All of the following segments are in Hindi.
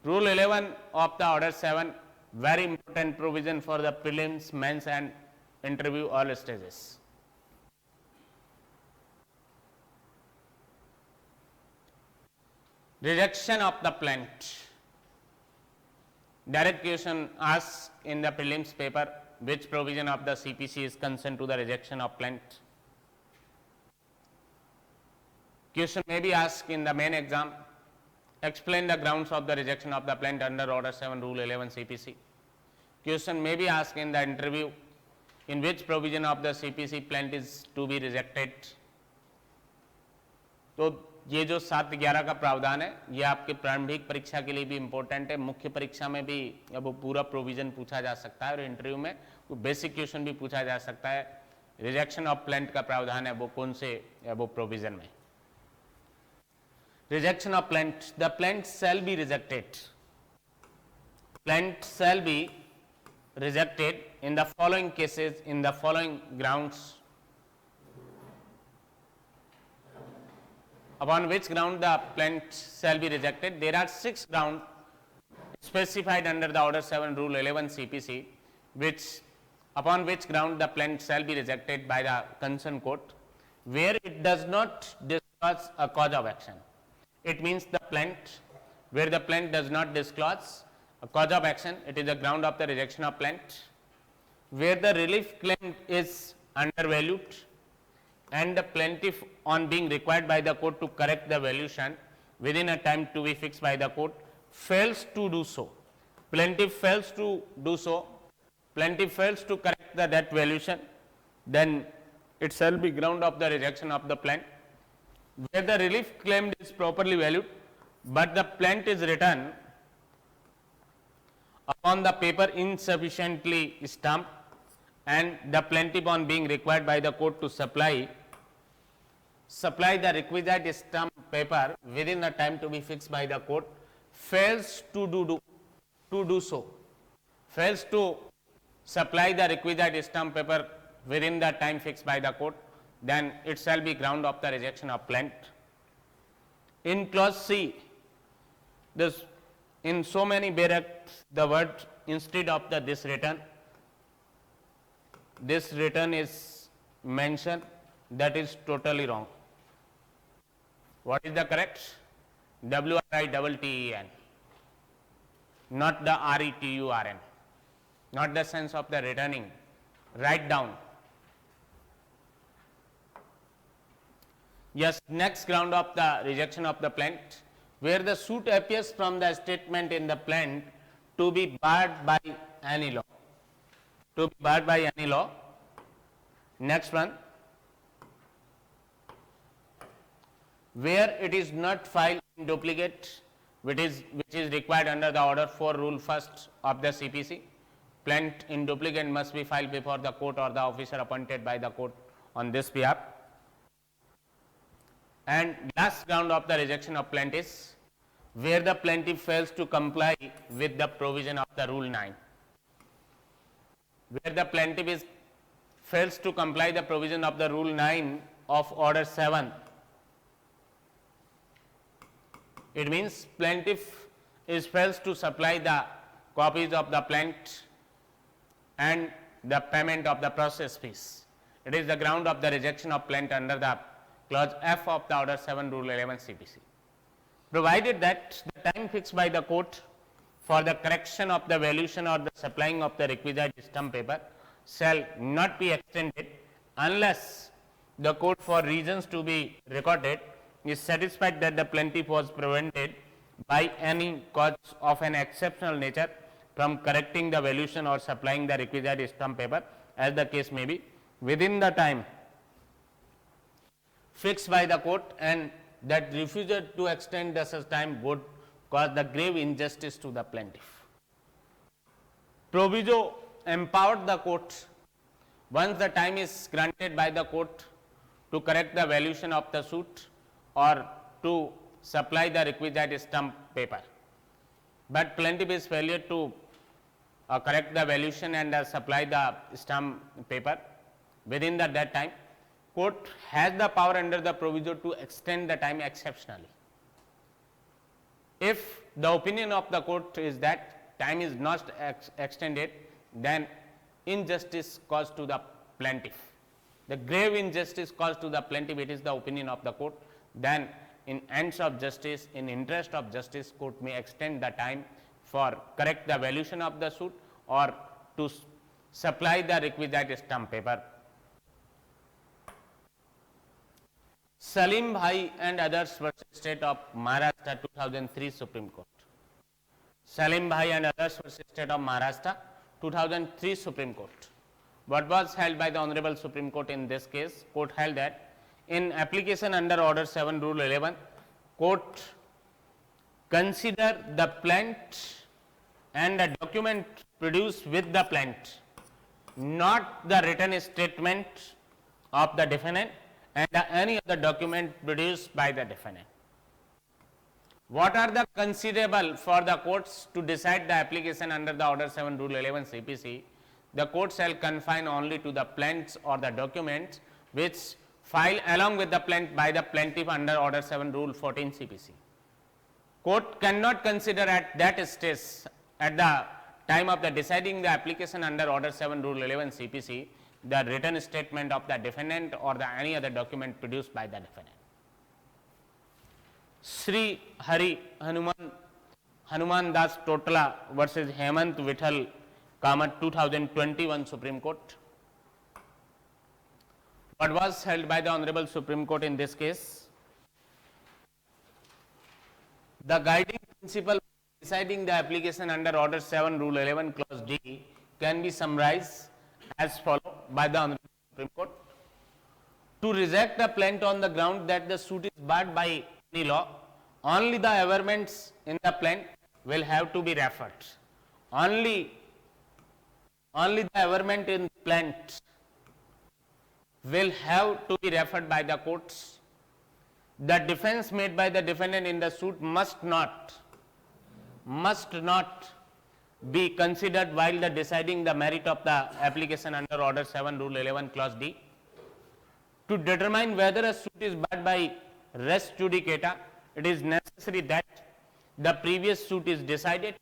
Rule 11 of the Order 7, very important provision for the prelims, mains and interview all stages. Rejection of the plaint. Direct question asked in the prelims paper, which provision of the CPC is concerned to the rejection of plaint. Question may be asked in the main exam, explain the grounds of the rejection of the plaint under Order 7 Rule 11 CPC. Question may be asked in the interview, in which provision of the CPC plaint is to be rejected. तो ये जो 7-11 का प्रावधान है ये आपके प्रारंभिक परीक्षा के लिए भी इम्पोर्टेंट है, मुख्य परीक्षा में भी अब वो पूरा प्रोविजन पूछा जा सकता है और इंटरव्यू में बेसिक क्वेश्चन भी पूछा जा सकता है। रिजेक्शन ऑफ प्लेंट का प्रावधान है वो कौन से वो प्रोविजन में। Rejection of plaint, the plaint shall be rejected, plaint shall be rejected in the following cases, in the following grounds. Upon which ground the plaint shall be rejected? There are 6 grounds specified under the Order 7 Rule 11 CPC, which upon which ground the plaint shall be rejected by the concerned court, where it does not disclose a cause of action. It means the plaint, where the plaint does not disclose a cause of action, it is the ground of the rejection of plaint. Where the relief claimed is undervalued and the plaintiff, on being required by the court to correct the valuation within a time to be fixed by the court, fails to do so. Plaintiff fails to do so, plaintiff fails to correct the that valuation, then it shall be ground of the rejection of the plaint. Where the relief claimed is properly valued, but the plaint is written upon the paper insufficiently stamped, and the plaintiff, on being required by the court to supply the requisite stamp paper within the time to be fixed by the court, fails to do so, fails to supply the requisite stamp paper within the time fixed by the court, then it shall be ground of the rejection of plaint. In clause C, this in so many barracks the word instead of the this written is mentioned, that is totally wrong. What is the correct? WRITTEN, not the RETURN, not the sense of the returning. Write down. Yes, next ground of the rejection of the plaint, where the suit appears from the statement in the plaint to be barred by any law. To be barred by any law. Next one, where it is not filed in duplicate, which is required under the Order 4 Rule 1st of the CPC. Plaint in duplicate must be filed before the court or the officer appointed by the court on this behalf. And last ground of the rejection of plaint is where the plaintiff fails to comply with the provision of the Rule 9. Where the plaintiff fails to comply the provision of the Rule 9 of Order 7. It means plaintiff fails to supply the copies of the plaint and the payment of the process fees. It is the ground of the rejection of plaint under the clause F of the Order 7 Rule 11 CPC. Provided that the time fixed by the court for the correction of the valuation or the supplying of the requisite stamp paper shall not be extended unless the court, for reasons to be recorded, is satisfied that the plaintiff was prevented by any cause of an exceptional nature from correcting the valuation or supplying the requisite stamp paper, as the case may be, within the time fixed by the court, and that refusal to extend the such time would cause the grave injustice to the plaintiff. Proviso empowered the court, once the time is granted by the court to correct the valuation of the suit or to supply the requisite stamp paper, but plaintiff is failure to correct the valuation and supply the stamp paper within that time, court has the power under the proviso to extend the time exceptionally. If the opinion of the court is that time is not extended, then injustice caused to the plaintiff. The grave injustice caused to the plaintiff, it is the opinion of the court, then in ends of justice, in interest of justice, court may extend the time for correct the valuation of the suit or to supply the requisite stamp paper. Salim Bhai and others versus State of Maharashtra 2003 Supreme Court. Salim Bhai and others versus State of Maharashtra 2003 Supreme Court. What was held by the Honorable Supreme Court in this case? Court held that in application under Order 7 Rule 11, court consider the plaint and the document produced with the plaint, not the written statement of the defendant and any other document produced by the defendant. What are the considerable for the courts to decide the application under the Order 7 Rule 11 CPC? The court shall confine only to the plaints or the documents which filed along with the plaint by the plaintiff under Order 7 Rule 14 CPC. Court cannot consider at that stage, at the time of the deciding the application under Order 7 Rule 11 CPC, the written statement of the defendant or the any other document produced by the defendant. Sri Hari Hanuman Das Totla versus Hemant Vithal Kamat 2021 Supreme Court. What was held by the Honorable Supreme Court in this case? The guiding principle deciding the application under Order 7 Rule 11 Clause D can be summarized as follows by the Honorable Supreme Court. To reject the plaint on the ground that the suit is barred by any law, only the averments in the plaint will have to be referred. Only the averment in the plaint will have to be referred by the courts. The defense made by the defendant in the suit must not be considered while the deciding the merit of the application under Order 7 Rule 11 Clause D. To determine whether a suit is barred by res judicata, it is necessary that the previous suit is decided,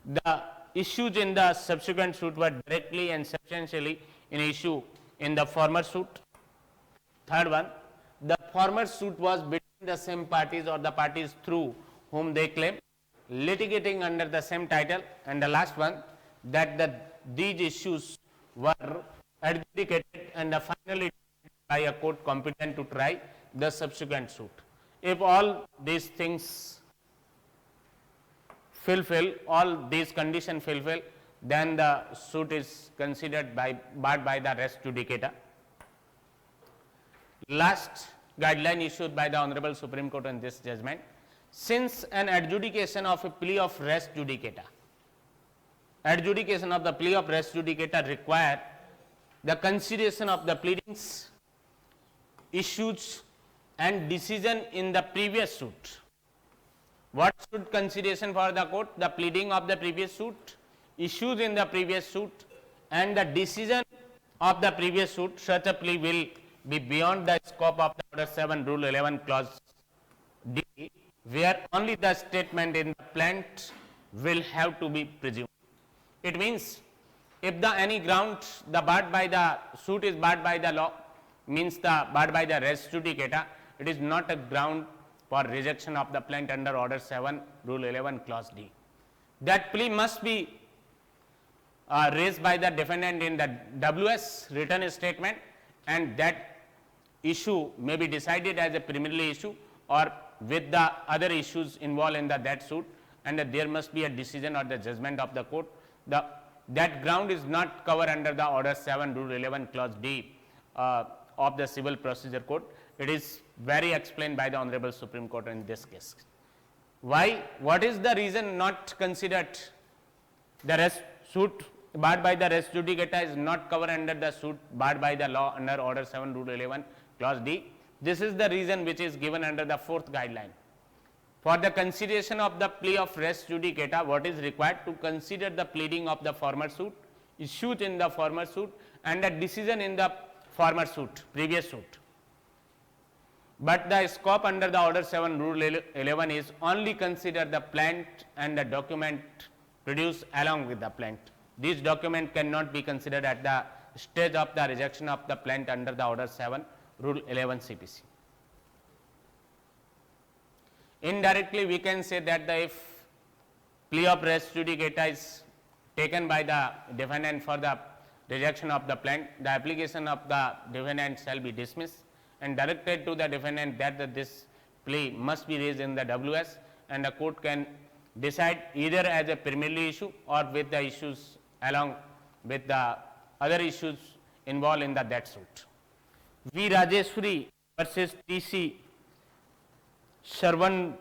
the issues in the subsequent suit were directly and substantially in issue in the former suit. Third one, the former suit was between the same parties or the parties through whom they claim, litigating under the same title. And the last one, that these issues were adjudicated and finally by a court competent to try the subsequent suit. If all these things fulfill, all these conditions fulfill, then the suit is considered barred by the res judicata. Last guideline issued by the Honorable Supreme Court in this judgment: since an adjudication of a plea of res judicata, adjudication of the plea of res judicata require the consideration of the pleadings, issues and decision in the previous suit. What should consideration for the court? The pleading of the previous suit, issues in the previous suit and the decision of the previous suit. Such a plea will be beyond the scope of the Order 7 Rule 11 Clause D, where only the statement in the plaint will have to be presumed. It means if the any ground the barred by the suit is barred by the law, means the barred by the res judicata, it is not a ground for rejection of the plaint under Order 7 Rule 11 Clause D. That plea must be raised by the defendant in the WS written statement, and that issue may be decided as a preliminary issue or with the other issues involved in that suit, and there must be a decision or the judgment of the court. That ground is not covered under the Order 7 Rule 11 Clause D of the Civil Procedure Code. It is very explained by the Honorable Supreme Court in this case. Why? What is the reason not considered? The suit barred by the res judicata is not covered under the suit barred by the law under Order 7 Rule 11 Clause D. This is the reason which is given under the fourth guideline. For the consideration of the plea of res judicata, what is required? To consider the pleading of the former suit, issued in the former suit and the decision in the former suit, previous suit. But the scope under the order 7 rule 11 is only consider the plaint and the document produced along with the plaint. These document cannot be considered at the stage of the rejection of the plaint under the order 7 rule 11 CPC. Indirectly we can say that if plea of res judicata is taken by the defendant for the rejection of the plaint, the application of the defendant shall be dismissed and directed to the defendant that this plea must be raised in the WS, and the court can decide either as a preliminary issue or with the issues along with the other issues involved in that suit. V. Rajeshwari versus TC Sarvan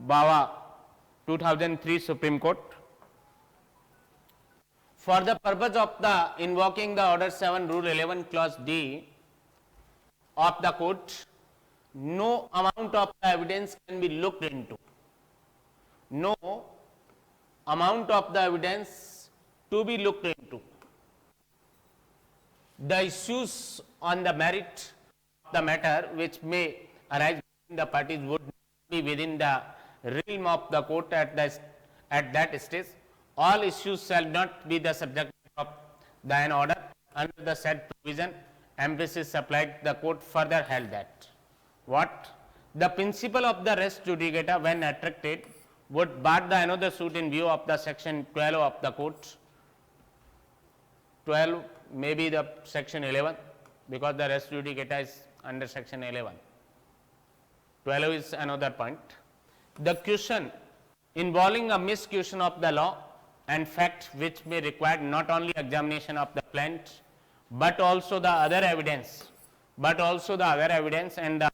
Bawa 2003 Supreme Court. For the purpose of the invoking the order 7 rule 11 clause D of the court, no amount of the evidence can be looked into. No amount of the evidence to be looked into. The issues on the merit of the matter which may arise between the parties would be within the realm of the court at that stage. All issues shall not be the subject of an order under the said provision. Emphasis supplied, the court further held that what the principle of the res judicata when attracted would bar the another suit in view of the section 12 of the court. 12 may be the section 11 because the res judicata is under section 11. 12 is another point. The question involving a misquotation of the law and fact which may require not only examination of the plaint but also the other evidence and the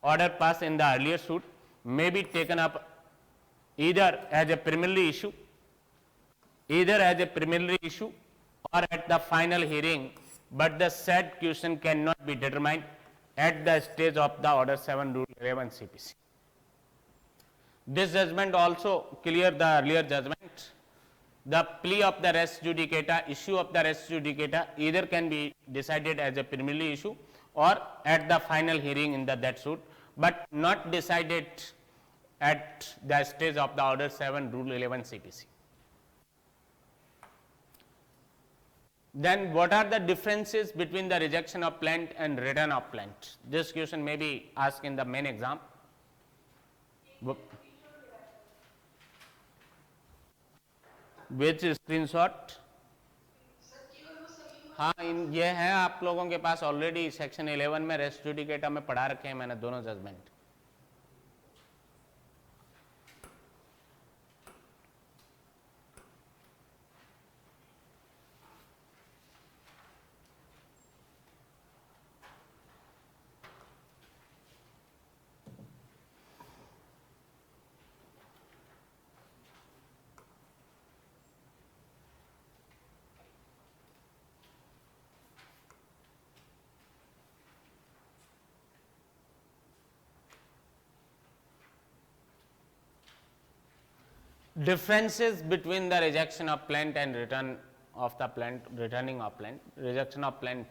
order passed in the earlier suit may be taken up either as a preliminary issue or at the final hearing, but the said question cannot be determined at the stage of the order 7 rule 11 CPC. This judgment also clear the earlier judgment. The plea of the res judicata, issue of the res judicata either can be decided as a preliminary issue or at the final hearing in that suit, but not decided at the stage of the order 7 rule 11 CPC. Then what are the differences between the rejection of plaint and return of plaint? This question may be asked in the main exam. Which screenshot? हाँ ये है आप लोगों के पास ऑलरेडी सेक्शन 11 में रेस्ट जुडिकेटा में पढ़ा रखे हैं मैंने दोनों judgement. Differences between the rejection of plaint and returning of plaint. Rejection of plaint,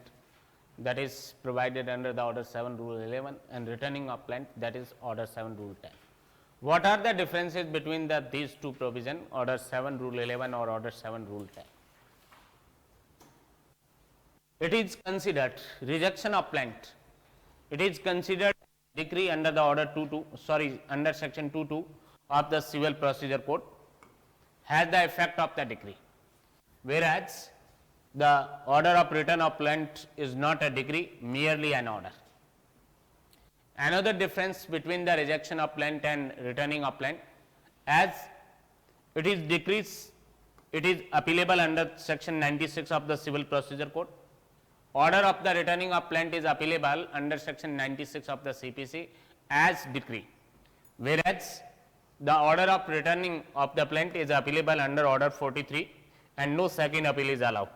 that is provided under the order 7 rule 11, and returning of plaint, that is order 7 rule 10. What are the differences between these two provision, order 7 rule 11 or order 7 rule 10? It is considered rejection of plaint. It is considered decree under the order under section 22 of the Civil Procedure Code, has the effect of the decree, whereas the order of return of plaint is not a decree, merely an order. Another difference between the rejection of plaint and returning of plaint, as it is decrees, it is appealable under section 96 of the Civil Procedure Code. Order of the returning of plaint is appealable under section 96 of the CPC as decree, whereas the order of returning of the plaint is appealable under order 43 and no second appeal is allowed.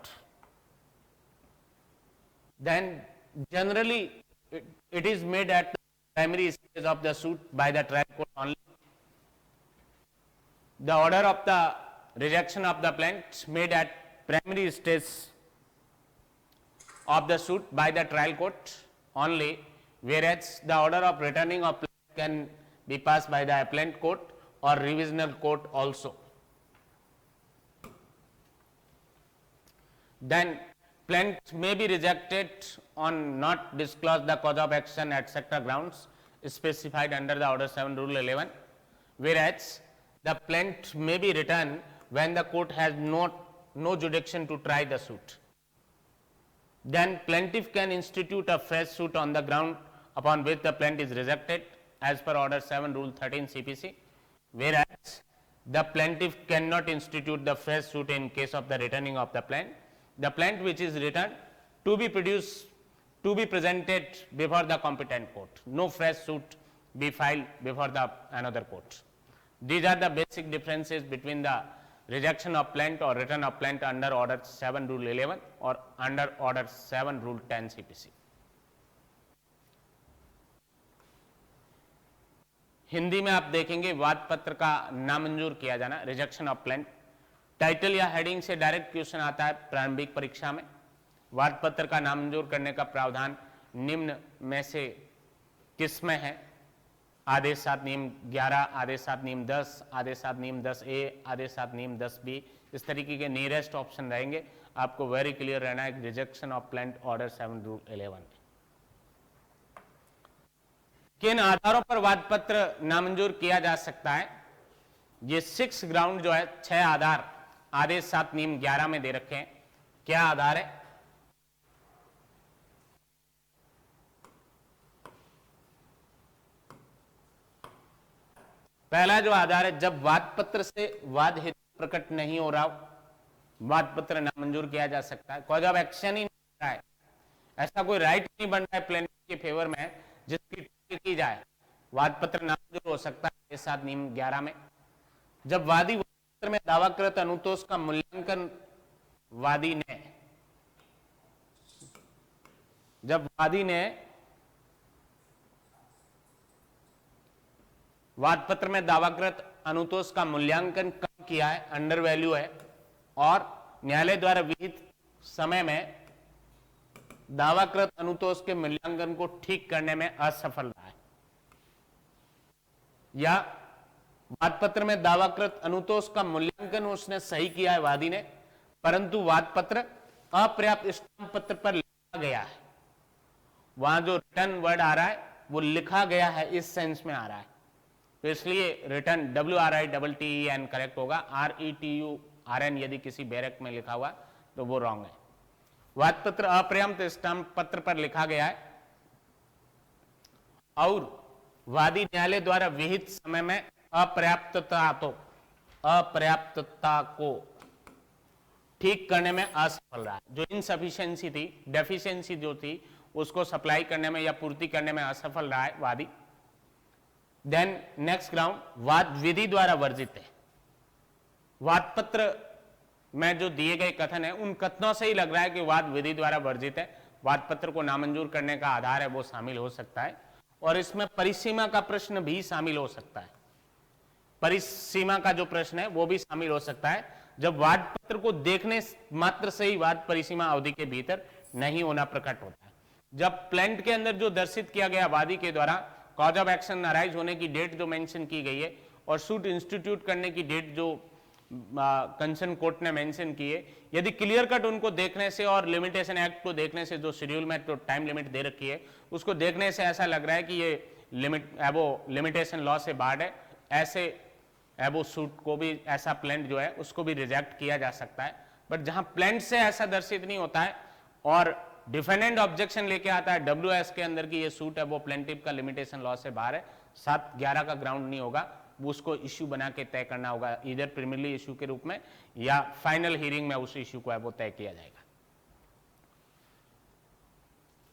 Then generally it is made at the primary stage of the suit by the trial court only. The order of the rejection of the plaint made at primary stage of the suit by the trial court only, whereas the order of returning of plant can be passed by the appellant court or revisional court also. Then plant may be rejected on not disclose the cause of action etc. grounds specified under the order 7 rule 11, whereas the plant may be returned when the court has no jurisdiction to try the suit. Then plaintiff can institute a fresh suit on the ground upon which the plant is rejected as per order 7 rule 13 CPC, whereas the plaintiff cannot institute the fresh suit in case of the returning of the plant. The plant which is returned to be produced to be presented before the competent court. No fresh suit be filed before the another court. These are the basic differences between the rejection of plant or return of plant under order 7 rule 11 और under order 7 rule 10 CPC. Hindi में आप देखेंगे वाद पत्र का नामंजूर किया जाना, रिजेक्शन ऑफ प्लांट। टाइटल या हेडिंग से डायरेक्ट क्वेश्चन आता है प्रारंभिक परीक्षा में। वाद पत्र का नामंजूर करने का प्रावधान निम्न में से किसमें है? आदेश 7 नियम 11, आदेश 7 नियम 10, आदेश 7 नियम 10A, आदेश 7 नियम 10B, इस तरीके के नियरेस्ट ऑप्शन रहेंगे। आपको वेरी क्लियर रहना है rejection of plant order 7 rule 11। किन आधारों पर वाद पत्र नामंजूर किया जा सकता है? ये 6 ग्राउंड जो है, 6 आधार आदेश 7 नियम 11 में दे रखे हैं। क्या आधार है? पहला जो आधार है, जब वाद पत्र से वाद हेतु प्रकट नहीं हो रहा हो, वाद पत्र नामंजूर किया जा सकता है। कॉज ऑफ एक्शन ही नहीं हो रहा है, ऐसा कोई राइट नहीं बन रहा है प्लेनेंट के फेवर में जिसकी ट्रायल की जाए, वाद पत्र नामंजूर हो सकता है आदेश 7 नियम 11 में। जब वादी वाद पत्र में दावाकृत अनुतोष का मूल्यांकन वादी ने, जब वादी ने वाद पत्र में दावाकृत अनुतोष का मूल्यांकन कम किया है, अंडर वैल्यू है, और न्यायालय द्वारा विहित समय में दावाकृत अनुतोष के मूल्यांकन को ठीक करने में असफल रहा है, या वाद पत्र में दावाकृत अनुतोष का मूल्यांकन उसने सही किया है वादी ने, परंतु वाद पत्र अपर्याप्त स्टाम्प पत्र पर लिखा गया है। वहां जो रिटर्न वर्ड आ रहा है वो लिखा गया है, इस सेंस में आ रहा है, तो इसलिए रिटर्न WRITTEN करेक्ट होगा। RETURN यदि किसी बैरक में लिखा हुआ तो वो रॉन्ग है। वाद पत्र अपर्याप्त स्टाम्प पत्र पर लिखा गया है और वादी न्यायालय द्वारा विहित समय में अपर्याप्तता को ठीक करने में असफल रहा है। जो इनसफिशिएंसी थी, डेफिशिएंसी जो थी, उसको सप्लाई करने में या पूर्ति करने में असफल रहा है वादी। देन नेक्स्ट ग्राउंड, वाद विधि द्वारा वर्जित है। वाद पत्र में जो दिए गए कथन है उन कथनों से ही लग रहा है कि वाद विधि द्वारा वर्जित है, वाद पत्र को नामंजूर करने का आधार है वो शामिल हो सकता है, और इसमें परिसीमा का प्रश्न भी शामिल हो सकता है। परिसीमा का जो प्रश्न है वो भी शामिल हो सकता है, जब वाद पत्र को देखने मात्र से ही वाद परिसीमा अवधि के भीतर नहीं होना प्रकट होता है। जब प्लेंट के अंदर जो दर्शित किया गया वादी के द्वारा कॉज ऑफ एक्शन अराइज होने की डेट जो मेंशन की गई है और सूट इंस्टीट्यूट करने की डेट जो कंसर्न कोर्ट ने मेंशन की है, यदि क्लियर कट उनको देखने से और लिमिटेशन एक्ट को देखने से, जो शेड्यूल में जो टाइम लिमिट दे रखी है उसको देखने से ऐसा लग रहा है कि ये लिमिटेशन लॉ से बाहर है, ऐसे एबो सूट को भी, ऐसा प्लेंट जो है उसको भी रिजेक्ट किया जा सकता है। बट जहां प्लेंट से ऐसा दर्शित नहीं होता है और डिफेंडेंट ऑब्जेक्शन लेके आता है WS के अंदर की ये सूट है वो प्लेंटिव का लिमिटेशन लॉ से बाहर है, 7/11 का ग्राउंड नहीं होगा, वो उसको इश्यू बना के तय करना होगा, इधर प्रीमियरली इश्यू के रूप में या फाइनल हियरिंग में उस इश्यू को है वो तय किया जाएगा।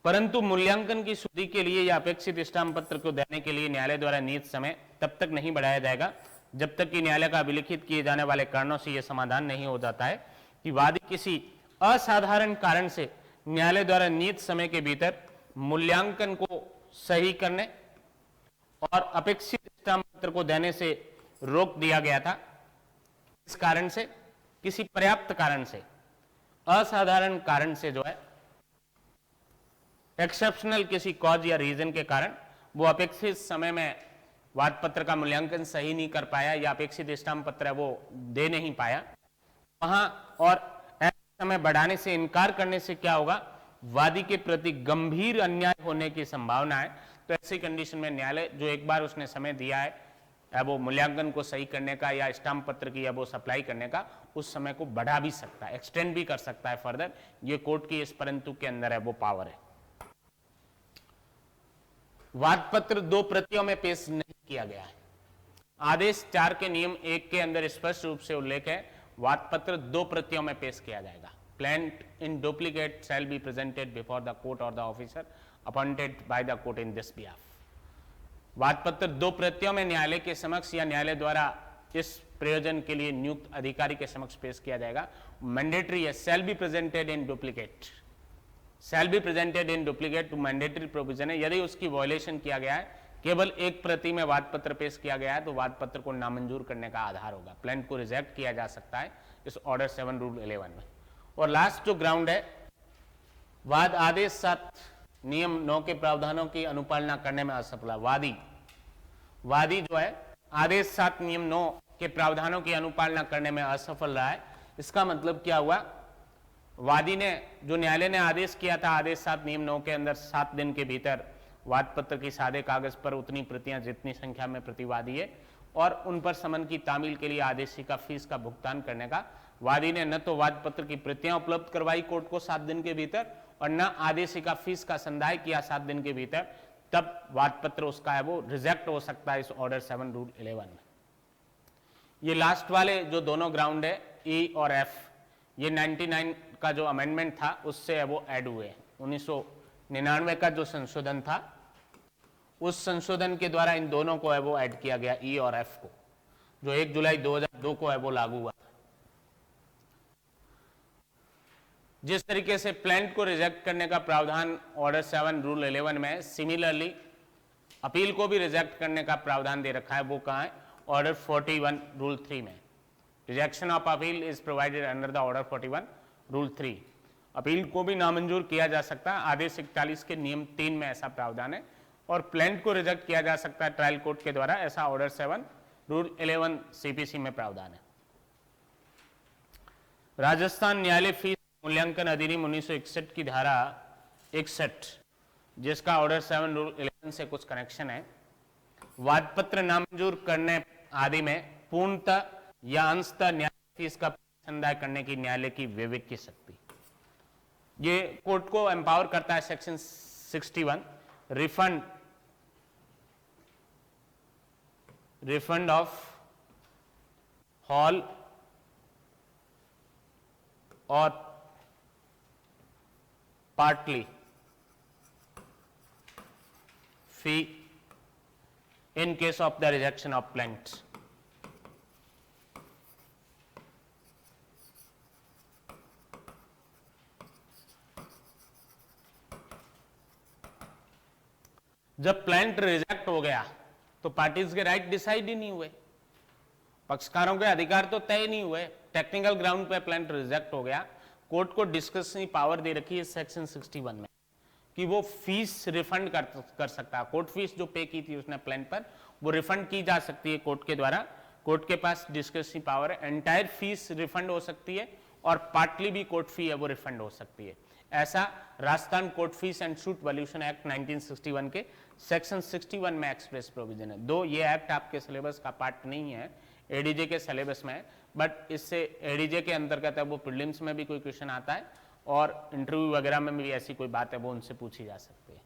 परंतु मूल्यांकन की शुद्धि के लिए या अपेक्षित स्टाम्प पत्र को देने के लिए न्यायालय द्वारा नियत समय तब तक नहीं बढ़ाया जाएगा जब तक कि न्यायालय का अभिलिखित किए जाने वाले कारणों से यह समाधान नहीं हो जाता है कि वादी किसी असाधारण कारण से न्यायालय द्वारा नियत समय के भीतर मूल्यांकन को सही करने और अपेक्षित स्टाम्प पत्र को देने से रोक दिया गया था। इस कारण से, किसी पर्याप्त कारण से, असाधारण कारण से जो है एक्सेप्शनल किसी कॉज या रीजन के कारण वो अपेक्षित समय में वाद पत्र का मूल्यांकन सही नहीं कर पाया या अपेक्षित स्टाम्प पत्र है वो दे नहीं पाया, वहां और ऐसे समय बढ़ाने से इनकार करने से क्या होगा, वादी के प्रति गंभीर अन्याय होने की संभावना है। तो ऐसी कंडीशन में न्यायालय जो एक बार उसने समय दिया है वो मूल्यांकन को सही करने का या स्टाम्प पत्र की या वो सप्लाई करने का, उस समय को बढ़ा भी सकता है, एक्सटेंड भी कर सकता है फर्दर। ये कोर्ट की इस परंतु के अंदर है वो पावर है। वाद पत्र 2 प्रतियों में पेश नहीं किया गया है। आदेश 4 के नियम 1 के अंदर स्पष्ट रूप से उल्लेख है, वाद पत्र 2 प्रतियों में पेश किया जाएगा। Plaint in duplicate shall be presented before the court or the officer appointed by the court in this behalf. वाद पत्र 2 प्रतियों में न्यायालय के समक्ष या न्यायालय द्वारा इस प्रयोजन के लिए नियुक्त अधिकारी के समक्ष पेश किया जाएगा। मैंडेटरी है, शैल be presented in duplicate, shall be presented in duplicate mandatory provision है। यदि उसकी वायलेशन किया गया है, केवल एक प्रति में वाद पत्र पेश किया गया है, तो वाद पत्र को नामंजूर करने का आधार होगा। प्लेंट को रिजेक्ट किया जा सकता है इस ऑर्डर 7 रूल 11 में। और लास्ट जो ग्राउंड है, वाद आदेश 7 नियम 9 के प्रावधानों की अनुपालना करने में असफल। वादी जो है आदेश 7 नियम 9 के प्रावधानों की अनुपालना करने में असफल रहा है। इसका मतलब क्या हुआ, वादी ने, जो न्यायालय ने आदेश किया था आदेश 7 नियम 9 के अंदर 7 दिन के भीतर वाद पत्र की सादे कागज पर उतनी प्रतियां जितनी संख्या में प्रतिवादी है और उन पर समन की तामील के लिए आदेशिका फीस का भुगतान करने का, वादी ने न तो वाद पत्र की प्रतियां उपलब्ध करवाई कोर्ट को 7 दिन के भीतर और न आदेशिका फीस का संदाय किया 7 दिन के भीतर, तब वाद पत्र उसका है वो रिजेक्ट हो सकता है इस ऑर्डर 7 रूल 11 में। ये लास्ट वाले जो दोनों ग्राउंड है ई और एफ, ये 99 का जो अमेंडमेंट था उससे है वो ऐड हुए। 1999 का जो संशोधन था उस संशोधन के द्वारा इन दोनों को है वो ऐड किया गया, ई और एफ को, जो 1 जुलाई 2002 को है वो लागू हुआ था। जिस तरीके से प्लेंट को रिजेक्ट करने का प्रावधान ऑर्डर 7 रूल 11 में, सिमिलरली अपील को भी रिजेक्ट करने का प्रावधान दे रखा है। वो कहां है, ऑर्डर 41 रूल 3 में। Rejection of appeal is provided under the order 41 rule 3। Appeal को भी नामंजूर किया जा सकता है, आदेश 41 के नियम 3 में ऐसा प्रावधान है। और प्लेंट को रिजेक्ट किया जा सकता है ट्रायल कोर्ट के द्वारा, ऐसा ऑर्डर 7 रूल 11 सीपीसी में प्रावधान है। राजस्थान न्यायालय फीस मूल्यांकन अधिनियम 1961 की धारा 61, जिसका ऑर्डर 7 रूल 11 से कुछ कनेक्शन है, वाद पत्र नामंजूर करने आदि में पूर्णतः या अंशतः न्याय फीस का संदाय करने की न्यायालय की विवेक की शक्ति, ये कोर्ट को एम्पावर करता है। सेक्शन 61, रिफंड ऑफ हॉल और partly fee in case of the rejection of plaints. जब प्लेंट रिजेक्ट हो गया तो पार्टीज के राइट डिसाइड ही नहीं हुए, पक्षकारों के अधिकार तो तय नहीं हुए। टेक्निकल ग्राउंड पे प्लेंट रिजेक्ट हो गया, कोर्ट को डिस्कशनरी पावर दे रखी है सेक्शन 61 में कि वो फीस रिफंड कर सकता है। कोर्ट फीस जो पे की थी उसने प्लेंट पर, वो रिफंड की जा सकती है कोर्ट के द्वारा। कोर्ट के पास डिस्कशनरी पावर है, एंटायर फीस रिफंड हो सकती है और पार्टली भी कोर्ट फी है वो रिफंड हो सकती है। ऐसा Rajasthan court fees and suit violation act 1961 के सेक्शन 61 में एक्सप्रेस प्रोविजन है। दो ये एक्ट आपके सिलेबस का पार्ट नहीं है, एडीजे के सिलेबस में है, बट इससे एडीजे के अंतर्गत है वो प्रीलिम्स में भी कोई क्वेश्चन आता है और इंटरव्यू वगैरह में भी ऐसी कोई बात है वो उनसे पूछी जा सकती है।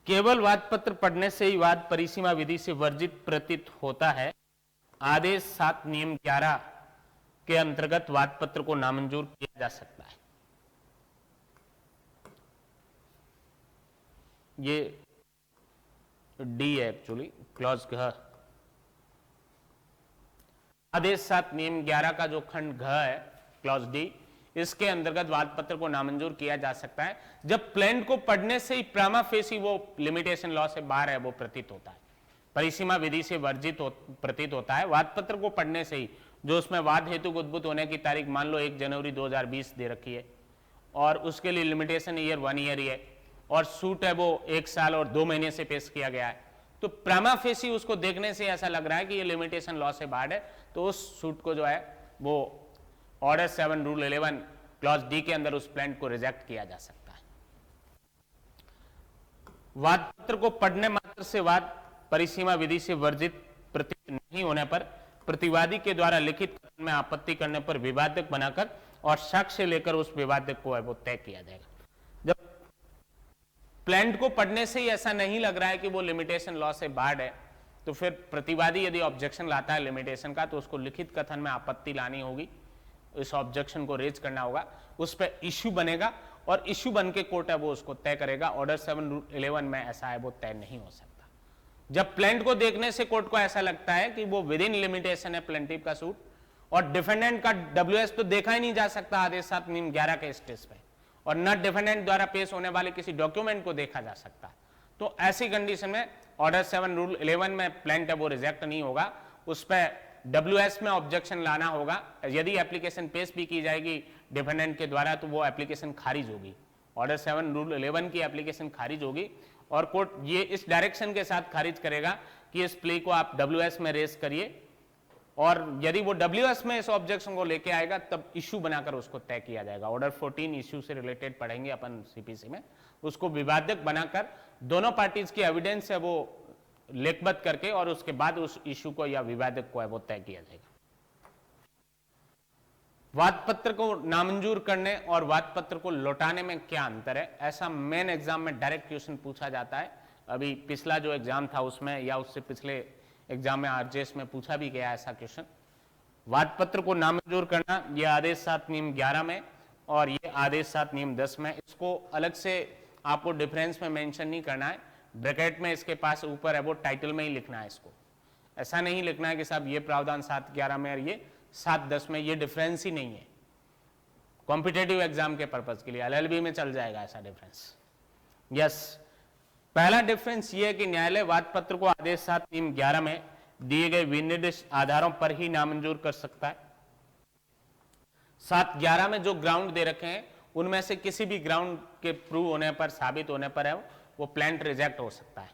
केवल वाद पत्र पढ़ने से ही वाद परिसीमा विधि से वर्जित प्रतीत होता है। आदेश 7 नियम 11 के अंतर्गत वाद पत्र को नामंजूर किया जा सकता है। ये डी है एक्चुअली, क्लॉज घ। आदेश 7 नियम 11 का जो खंड घ है, क्लॉज डी, इसके अंतर्गत वाद पत्र को नामंजूर किया जा सकता है जब प्लेंट को पढ़ने से ही प्रामा फेसी वो लिमिटेशन लॉ से बाहर है वो प्रतीत होता है, परिसीमा विधि से वर्जित प्रतीत होता है। वाद पत्र को पढ़ने से ही, जो उसमें वाद हेतु उद्भूत होने की तारीख मान लो 1 जनवरी 2020 दे रखी है और उसके लिए लिमिटेशन ईयर 1 ईयर ही है, और सूट है वो 1 साल और 2 महीने से पेश किया गया है, तो प्रामा फेसी उसको देखने से ऐसा लग रहा है कि ये लिमिटेशन लॉ से बाहर है, तो उस सूट को जो है वो ऑर्डर 7 रूल 11 क्लॉज डी के अंदर उस प्लेंट को रिजेक्ट किया जा सकता है। वाद पत्र को पढ़ने मात्र से वाद परिसीमा विधि से वर्जित प्रतीत नहीं होने पर प्रतिवादी के द्वारा लिखित कथन में आपत्ति करने पर विवादक बनाकर और साक्ष्य लेकर उस विवादक को है वो तय किया जाएगा। जब प्लेंट को पढ़ने से ही ऐसा नहीं लग रहा है कि वो लिमिटेशन लॉ से बाहर है, तो फिर प्रतिवादी यदि ऑब्जेक्शन लाता है लिमिटेशन का, तो उसको लिखित कथन में आपत्ति लानी होगी, इस ऑब्जेक्शन को रेज करना होगा, उस पर इश्यू बनेगा और इश्यू बन के कोर्ट है वो उसको तय करेगा। ऑर्डर 7 रूल 11 में ऐसा है वो तय नहीं हो सकता। जब प्लेंट को देखने से कोर्ट को ऐसा लगता है कि वो विद इन लिमिटेशन है प्लेंटिव का सूट, और डिफेंडेंट का डब्ल्यूएस तो देखा ही नहीं जा सकता आदेश 7 नियम 11 के स्टेज पे, और न डिफेंडेंट द्वारा पेश होने वाले किसी डॉक्यूमेंट को देखा जा सकता, तो ऐसी कंडीशन में ऑर्डर 7 रूल 11 में प्लेंट है वो रिजेक्ट नहीं होगा, उस पर डब्ल्यूएस में ऑब्जेक्शन लाना होगा। यदि एप्लीकेशन पेश भी की जाएगी डिफेंडेंट के द्वारा तो वो एप्लीकेशन खारिज होगी, ऑर्डर 7 रूल 11 की एप्लीकेशन खारिज होगी, और कोर्ट ये इस डायरेक्शन के साथ खारिज करेगा कि इस प्ले को आप डब्ल्यूएस में रेज करिए, और यदि वो डब्ल्यूएस में इस ऑब्जेक्शन को लेके आएगा तब इश्यू बनाकर उसको तय किया जाएगा। ऑर्डर 14 इश्यू से रिलेटेड पढ़ेंगे अपन सीपीसी में, उसको विवादक बनाकर दोनों पार्टीज की एविडेंस है वो लेखबद्ध करके और उसके बाद उस इश्यू को या विवादक को है वो तय किया जाएगा। वाद पत्र को नामंजूर करने और वाद पत्र को लौटाने में क्या अंतर है, ऐसा मेन एग्जाम में डायरेक्ट क्वेश्चन पूछा जाता है। अभी पिछला जो एग्जाम था उसमें या उससे पिछले एग्जाम में आरजेएस में पूछा भी गया ऐसा क्वेश्चन। वाद पत्र को नामंजूर करना, ये आदेश 7 नियम 11 में और ये आदेश 7 नियम 10 में, इसको अलग से आपको डिफरेंस में मेंशन नहीं करना है, ब्रैकेट में इसके पास ऊपर है वो टाइटल में ही लिखना है। इसको ऐसा नहीं लिखना है कि साहब ये प्रावधान 7-11 में और ये 7-10 में, ये डिफरेंस ही नहीं है। कॉम्पिटेटिव एग्जाम के पर्पज के लिए एलएलबी में चल जाएगा ऐसा डिफरेंस। यस, पहला डिफरेंस ये है कि न्यायालय वाद पत्र को आदेश 7 नियम 11 में दिए गए विनिर्दिष्ट आधारों पर ही नामंजूर कर सकता है। 7-11 में जो ग्राउंड दे रखे हैं उनमें से किसी भी ग्राउंड के प्रूव होने पर, साबित होने पर है वो प्लेंट रिजेक्ट हो सकता है,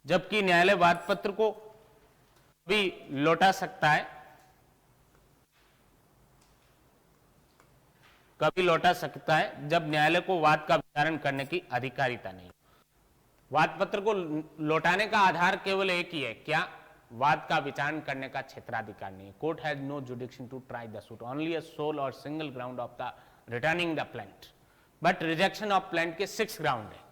जबकि न्यायालय वाद पत्र को भी लौटा सकता है, कभी लौटा सकता है जब न्यायालय को वाद का विचारण करने की अधिकारिता नहीं। वाद पत्र को लौटाने का आधार केवल एक ही है, क्या? वाद का विचारण करने का क्षेत्राधिकार नहीं। Court has no jurisdiction to try the suit, only a sole or single ground of the returning the plaint, but rejection of plaint के 6 ग्राउंड है।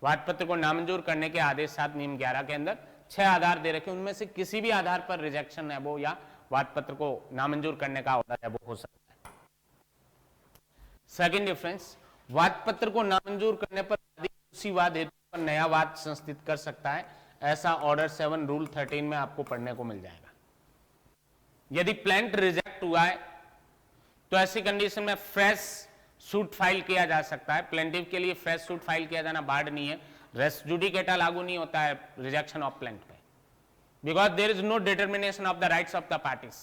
वाद पत्र को नामंजूर करने के आदेश 7 नियम 11 के अंदर 6 आधार दे रखे, उनमें से किसी भी आधार पर रिजेक्शन है वो या वाद पत्र को नामंजूर करने का ऑर्डर है वो हो सकता है। सेकंड डिफरेंस, वाद पत्र को नामंजूर करने पर उसी वाद हेतु पर नया वाद संस्थित कर सकता है, ऐसा ऑर्डर 7 रूल 13 में आपको पढ़ने को मिल जाएगा। यदि प्लेंट रिजेक्ट हुआ है तो ऐसी कंडीशन में फ्रेश सूट फाइल किया जा सकता है। प्लेंटिव के लिए फ्रेश सूट फाइल किया जाना बाढ़ नहीं है, रेस जुडिकेटा लागू नहीं होता है रिजेक्शन ऑफ प्लेंट पे, because there is no determination of the rights of the parties.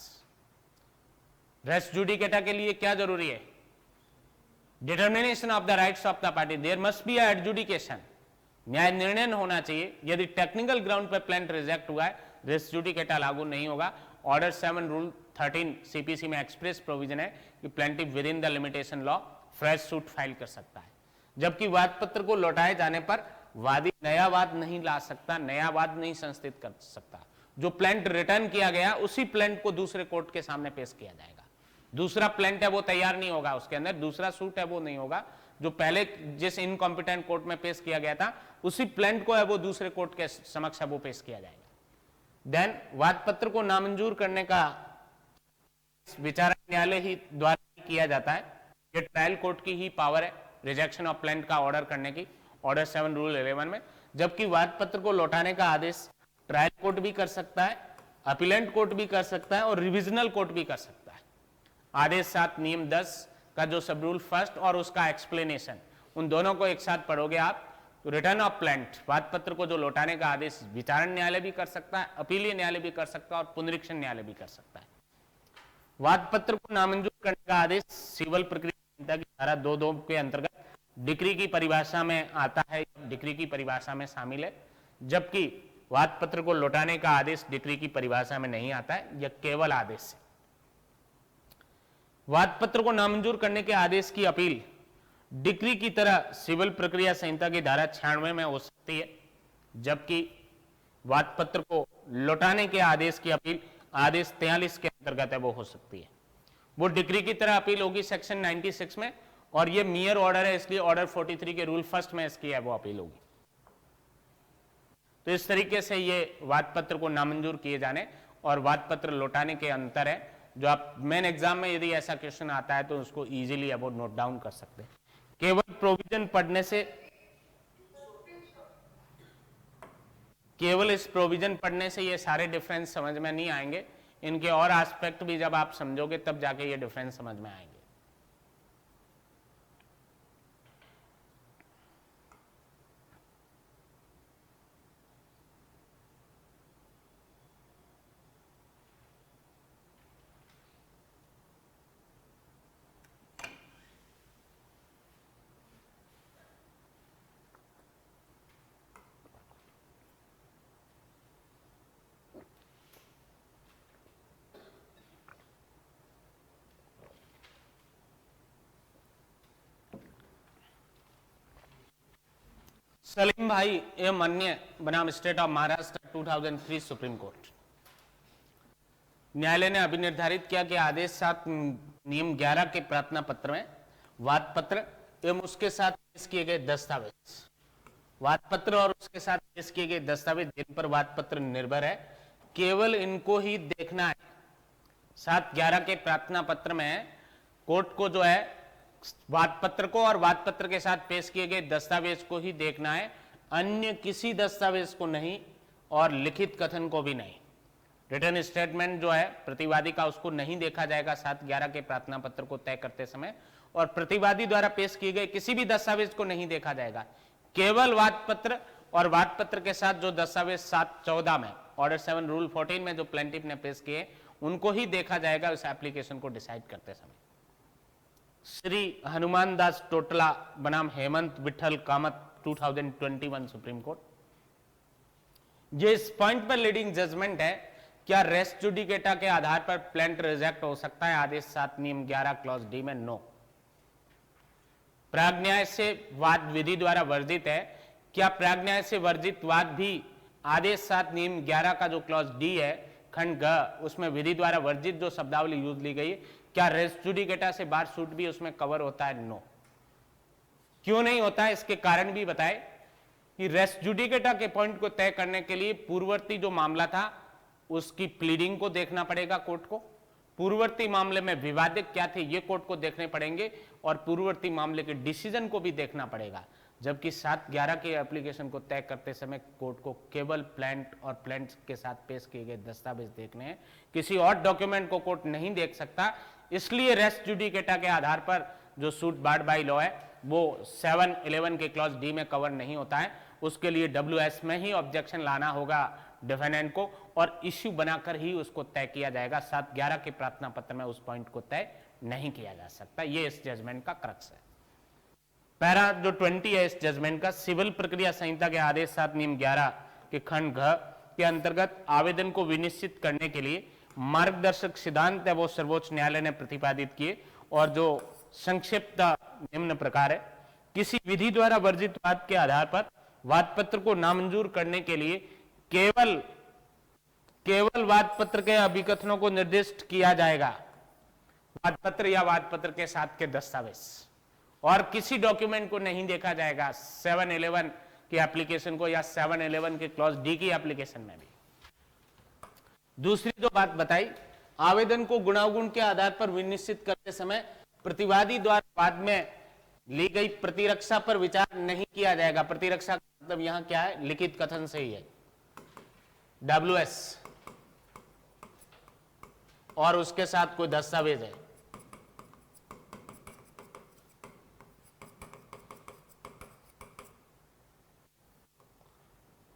Res judicata के लिए क्या जरूरी है? Determination of the rights of the party, there must be adjudication, न्याय निर्णय होना चाहिए। यदि टेक्निकल ग्राउंड पर प्लेंट रिजेक्ट हुआ है, रेस जुडिकेटा लागू नहीं होगा। ऑर्डर 7 रूल 13 सीपीसी में एक्सप्रेस प्रोविजन है कि plaintiff within the limitation law fresh suit file कर सकता है, जबकि वाद पत्र को लौटाए जाने पर वादी नया वाद नहीं ला सकता, नया वाद नहीं संस्थित कर सकता। जो प्लेंट रिटर्न किया गया उसी प्लेंट को दूसरे कोर्ट के सामने पेश किया जाएगा। दूसरा प्लेंट है वो तैयार नहीं होगा, उसके अंदर दूसरा सूट है वो नहीं होगा। जो पहले जिस इनकॉम्पिटेंट कोर्ट में पेश किया गया था उसी प्लेंट को है वो दूसरे कोर्ट के समक्ष है वो पेश किया जाएगा। देन वाद पत्र को नामंजूर करने का विचारण न्यायालय ही द्वारा किया जाता है। ये ट्रायल कोर्ट की ही पावर है रिजेक्शन ऑफ प्लेंट का ऑर्डर करने की, ऑर्डर 7 रूल 11 में। जबकि वाद पत्र को लौटाने का आदेश ट्रायल कोर्ट भी कर सकता है, अपीलेंट कोर्ट भी कर सकता है और रिविजनल कोर्ट भी कर सकता है। आदेश 7 नियम 10 का जो सब रूल फर्स्ट और उसका एक्सप्लेनेशन, उन दोनों को एक साथ पढ़ोगे आप तो रिटर्न ऑफ प्लेंट, वाद पत्र को जो लौटाने का आदेश विचारण न्यायालय भी कर सकता है, अपीलीय न्यायालय भी कर सकता है और पुनरीक्षण न्यायालय भी कर सकता है। वाद पत्र को नामंजूर करने का आदेश सिविल प्रक्रिया संहिता की धारा 2(2) के अंतर्गत डिक्री की परिभाषा में आता है, डिक्री की परिभाषा में शामिल है, जबकि वाद पत्र को लौटाने का आदेश डिक्री की परिभाषा में नहीं आता है, यह केवल आदेश है। वाद पत्र को नामंजूर करने के आदेश की अपील डिक्री की तरह सिविल प्रक्रिया संहिता की धारा 96 में हो सकती है, जबकि वाद पत्र को लौटाने के आदेश की अपील आदेश 43 के अंतर्गत है वो हो सकती है। वो डिक्री की तरह अपील होगी सेक्शन 96 में, और ये मेयर ऑर्डर है, इसलिए ऑर्डर 43 के रूल फर्स्ट में इसकी है वो अपील होगी। तो इस तरीके से ये वाद पत्र को नामंजूर किए जाने और वाद पत्र लौटाने के अंतर है, जो आप मेन एग्जाम में यदि ऐसा क्वेश्चन आता है तो उसको इजीली अब नोट डाउन कर सकते हैं। केवल प्रोविजन पढ़ने से, केवल इस प्रोविजन पढ़ने से ये सारे डिफरेंस समझ में नहीं आएंगे, इनके और एस्पेक्ट भी जब आप समझोगे तब जाके ये डिफरेंस समझ में आएंगे। सलीम भाई एवं अन्य बनाम state of Maharashtra 2003 supreme court. न्यायालय ने अभी निर्धारित किया कि आदेश 7 नियम 11 के प्रार्थना पत्र में वाद पत्र एवं उसके साथ पेश किए गए दस्तावेज, वाद पत्र और उसके साथ पेश किए गए दस्तावेज जिन पर वाद पत्र निर्भर है, केवल इनको ही देखना है। 7/11 के प्रार्थना पत्र में कोर्ट को जो है वाद पत्र को और वाद पत्र के साथ पेश किए गए दस्तावेज को ही देखना है, अन्य किसी दस्तावेज को नहीं और लिखित कथन को भी नहीं। रिटर्न स्टेटमेंट जो है प्रतिवादी का उसको नहीं देखा जाएगा 7/11 के प्रार्थना पत्र को तय करते समय, और प्रतिवादी द्वारा पेश किए गए किसी भी दस्तावेज को नहीं देखा जाएगा। केवल वाद पत्र और वाद पत्र के साथ जो दस्तावेज 7/14 में ऑर्डर 7 रूल 14 में जो प्लेंटिफ ने पेश किए उनको ही देखा जाएगा उस एप्लीकेशन को डिसाइड करते समय। श्री हनुमान दास टोटला बनाम हेमंत विठल कामत 2021 सुप्रीम कोर्ट। ये इस पॉइंट पर लीडिंग जजमेंट है, क्या रेस जुडिकेटा के आधार पर प्लेंट रिजेक्ट हो सकता है आदेश 7 नियम 11 क्लॉज डी में? नो। प्राज्ञाय से वाद विधि द्वारा वर्जित है, क्या प्राज्ञाय से वर्जित वाद भी आदेश 7 नियम 11 का जो क्लॉज डी है खंड ग उसमें विधि द्वारा वर्जित जो शब्दावली यूज ली गई है, क्या रेस जुडिकेटा से बार सूट भी उसमें कवर होता है? नो। क्यों नहीं होता है इसके कारण भी बताए कि रेस जुडिकेटा के पॉइंट को तय करने के लिए पूर्ववर्ती जो मामला था उसकी प्लीडिंग को देखना पड़ेगा कोर्ट को, पूर्ववर्ती मामले में विवादित क्या थे ये कोर्ट को देखने पड़ेंगे, और पूर्ववर्ती मामले के डिसीजन को भी देखना पड़ेगा। जबकि 7/11 के एप्लीकेशन को तय करते समय कोर्ट को केवल प्लेंट और प्लेंट के साथ पेश किए गए दस्तावेज देखने हैं, किसी और डॉक्यूमेंट को कोर्ट नहीं देख सकता। इसलिए रेस जुडिकेटा के आधार पर जो सूट बार्ड बाय लॉ है वो 7(11) के क्लॉज डी में कवर नहीं होता है। उसके लिए WS में ही ऑब्जेक्शन लाना होगा डिफेंडेंट को, और इश्यू बनाकर ही उसको तय किया जाएगा। 7/11 के प्रार्थना पत्र में उस पॉइंट को तय नहीं किया जा सकता। ये इस जजमेंट का क्रक्स है। पैरा जो 20 है इस जजमेंट का, सिविल प्रक्रिया संहिता के आदेश 7 नियम 11 के खंड घ के अंतर्गत आवेदन को विनिश्चित करने के लिए मार्गदर्शक सिद्धांत है वो सर्वोच्च न्यायालय ने प्रतिपादित किए, और जो संक्षिप्त निम्न प्रकार है। किसी विधि द्वारा वर्जित वाद के आधार पर वाद पत्र को नामंजूर करने के लिए केवल वाद पत्र के अभिकथनों को निर्दिष्ट किया जाएगा, वाद पत्र या वाद पत्र के साथ के दस्तावेज, और किसी डॉक्यूमेंट को नहीं देखा जाएगा 7(11) के एप्लीकेशन को या 7(11) के क्लॉज डी की एप्लीकेशन में भी। दूसरी जो बात बताई, आवेदन को गुणावगुण के आधार पर विनिश्चित करते समय प्रतिवादी द्वारा वाद में ली गई प्रतिरक्षा पर विचार नहीं किया जाएगा। प्रतिरक्षा का मतलब यहां क्या है? लिखित कथन से ही है, WS और उसके साथ कोई दस्तावेज है।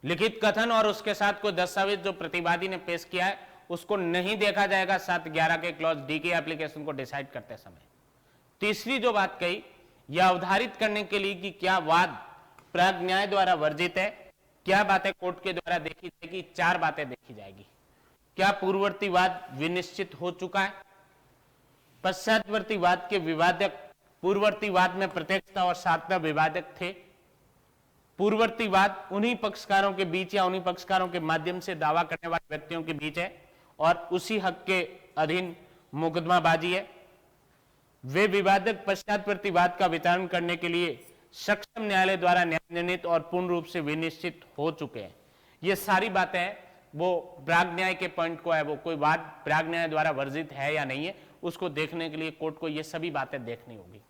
लिखित कथन और उसके साथ कोई दस्तावेज जो प्रतिवादी ने पेश किया है उसको नहीं देखा जाएगा 7/11 के क्लॉज डी की एप्लीकेशन को डिसाइड करते समय। तीसरी जो बात कही, यह अवधारित करने के लिए कि क्या वाद प्राग न्याय द्वारा वर्जित है, क्या बातें कोर्ट के द्वारा देखी जाएगी, 4 बातें देखी जाएगी। क्या पूर्ववर्ती वाद विनिश्चित हो चुका है, पश्चातवर्ती वाद के विवादक पूर्ववर्ती वाद में प्रत्यक्षता और साधता विवादक थे, पूर्ववर्ती वाद उन्हीं पक्षकारों के बीच या उन्हीं पक्षकारों के माध्यम से दावा करने वाले व्यक्तियों के बीच है और उसी हक के अधीन मुकदमाबाजी है, वे विवादक पश्चातवर्ती वाद का वितरण करने के लिए सक्षम न्यायालय द्वारा न्याय निर्णीत और पूर्ण रूप से विनिश्चित हो चुके हैं। ये सारी बातें हैं, वो प्राग न्याय के पॉइंट को है, वो कोई वाद प्राग न्याय द्वारा वर्जित है या नहीं है, उसको देखने के लिए कोर्ट को ये सभी बातें देखनी होगी।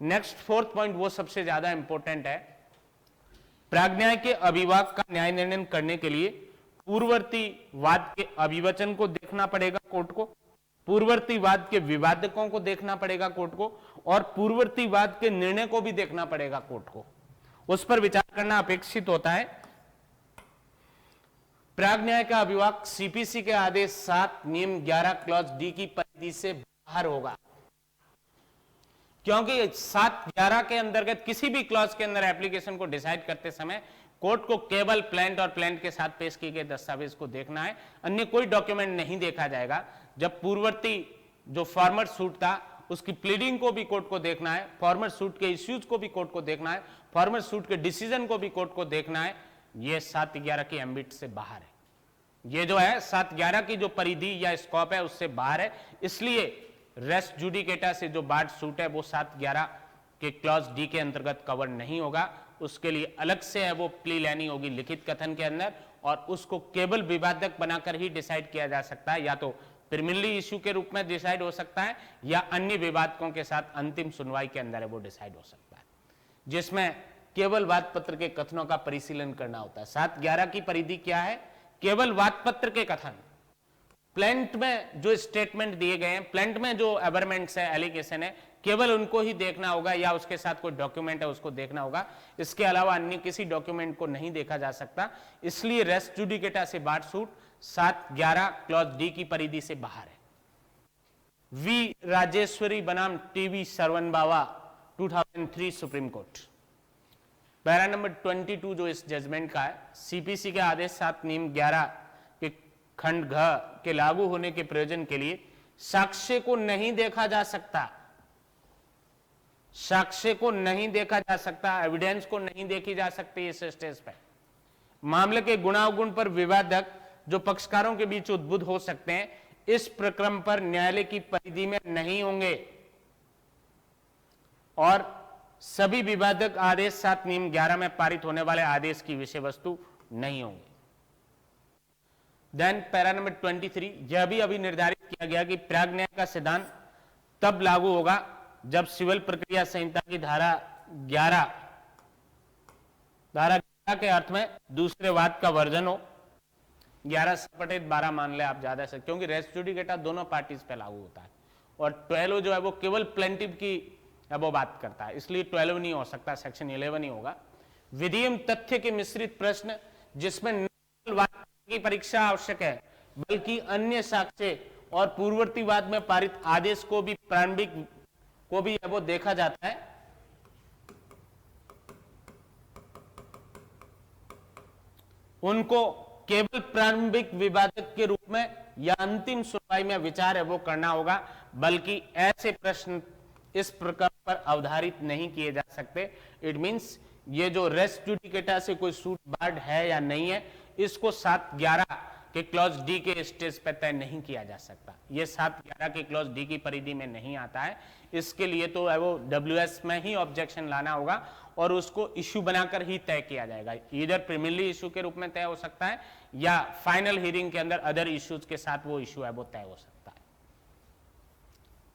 नेक्स्ट 4th पॉइंट वो सबसे ज्यादा इंपॉर्टेंट है। प्राग न्याय के अभिभाग का न्याय निर्णय करने के लिए पूर्ववर्ती वाद के अभिवचन को देखना पड़ेगा कोर्ट को, पूर्ववर्ती वाद के विवादकों को देखना पड़ेगा कोर्ट को, और पूर्ववर्ती वाद के निर्णय को भी देखना पड़ेगा कोर्ट को, उस पर विचार करना अपेक्षित होता है। प्राग न्याय का अभिभाग सीपीसी के आदेश 7 नियम 11 क्लॉज डी की परिधि से बाहर होगा, क्योंकि 7-11 के अंतर्गत किसी भी क्लॉज के अंदर एप्लीकेशन को डिसाइड करते समय कोर्ट को केवल प्लेंट और प्लेंट के साथ पेश किए गए दस्तावेज को देखना है, अन्य कोई डॉक्यूमेंट नहीं देखा जाएगा। जब पूर्ववर्ती जो फॉर्मर सूट था उसकी प्लीडिंग को भी कोर्ट को देखना है, फॉर्मर सूट के इश्यूज को भी कोर्ट को देखना है, फॉर्मर सूट के डिसीजन को भी कोर्ट को देखना है। यह 7-11 की एम्बिट से बाहर है, ये जो है 7-11 की जो परिधि या स्कोप है उससे बाहर है, इसलिए रेस्ट जुडिकेटा से जो बार्ड सूट है वो 7-11 के क्लॉज डी के अंतर्गत कवर नहीं होगा, उसके लिए अलग से है वो प्ली लेनी होगी लिखित कथन के अंदर, और उसको केवल विवादक बनाकर ही डिसाइड किया जा सकता है, या तो प्रीमिनरी इश्यू के रूप में डिसाइड हो सकता है या अन्य विवादकों के साथ अंतिम सुनवाई के अंदर है वो डिसाइड हो सकता है, जिसमें केवल वाद पत्र के कथनों का परिशीलन करना होता है। 7-11 की परिधि क्या है? केवल वाद पत्र के कथन, प्लेंट में जो स्टेटमेंट दिए गए हैं, प्लेंट में जो एबरमेंट्स है, एलिगेशन है, केवल उनको ही देखना होगा या उसके साथ कोई डॉक्यूमेंट है उसको देखना होगा, इसके अलावा अन्य किसी डॉक्यूमेंट को नहीं देखा जा सकता। इसलिए रेस्ट जुडिकेटा से बार्ड सूट 7-11 क्लॉज डी की परिधि से बाहर है। वी राजेश्वरी बनाम टीवी सरवन बावा 2003 सुप्रीम कोर्ट, पैरा नंबर 22 जो इस जजमेंट का है, सीपीसी के आदेश 7 नियम 11 के खंड घ के लागू होने के प्रयोजन के लिए साक्ष्य को नहीं देखा जा सकता, साक्ष्य को नहीं देखा जा सकता, एविडेंस को नहीं देखी जा सकती इस स्टेज पर। मामले के गुणावगुण पर विवादक जो पक्षकारों के बीच उद्भूत हो सकते हैं इस प्रक्रम पर न्यायालय की परिधि में नहीं होंगे, और सभी विवादक आदेश 7 नियम 11 में पारित होने वाले आदेश की विषय वस्तु नहीं होंगे। देन पैरा नंबर 23, यह भी अभी निर्धारित किया गया कि प्राग न्याय का सिद्धांत तब लागू होगा जब सिविल प्रक्रिया संहिता की धारा 11 के अर्थ में दूसरे वाद का वर्जन हो। 11/12 मान ले आप ज्यादा से, क्योंकि रेस्ट जुडिकेटा दोनों पार्टीज पे लागू होता है, और 12 जो है वो केवल प्लेंटिव की वो बात करता है, इसलिए 12 नहीं हो सकता, सेक्शन 11 ही होगा। विधियम तथ्य के मिश्रित प्रश्न जिसमें न वाद की परीक्षा आवश्यक है बल्कि अन्य साक्ष्य और पूर्ववर्ती वाद में पारित आदेश को भी प्रारंभिक को भी वो देखा जाता है, उनको केवल प्रारंभिक विवादक के रूप में या अंतिम सुनवाई में विचार है वो करना होगा, बल्कि ऐसे प्रश्न इस प्रकार पर अवधारित नहीं किए जा सकते। इट मींस ये जो रेस्ट जुडिकेटा से कोई सूट बार्ड है या नहीं है, इसको 7-11 के क्लॉज डी के स्टेज पर तय नहीं किया जा सकता। ये 7-11 के क्लॉज डी की परिधि में नहीं आता है, इसके लिए तो वो डब्ल्यूएस में ही ऑब्जेक्शन लाना होगा और उसको इश्यू बनाकर ही तय किया जाएगा। इधर प्रीमिनरी इश्यू के रूप में तय हो सकता है या फाइनल हियरिंग के अंदर अदर इश्यूज के साथ वो इश्यू है वो तय हो सकता है।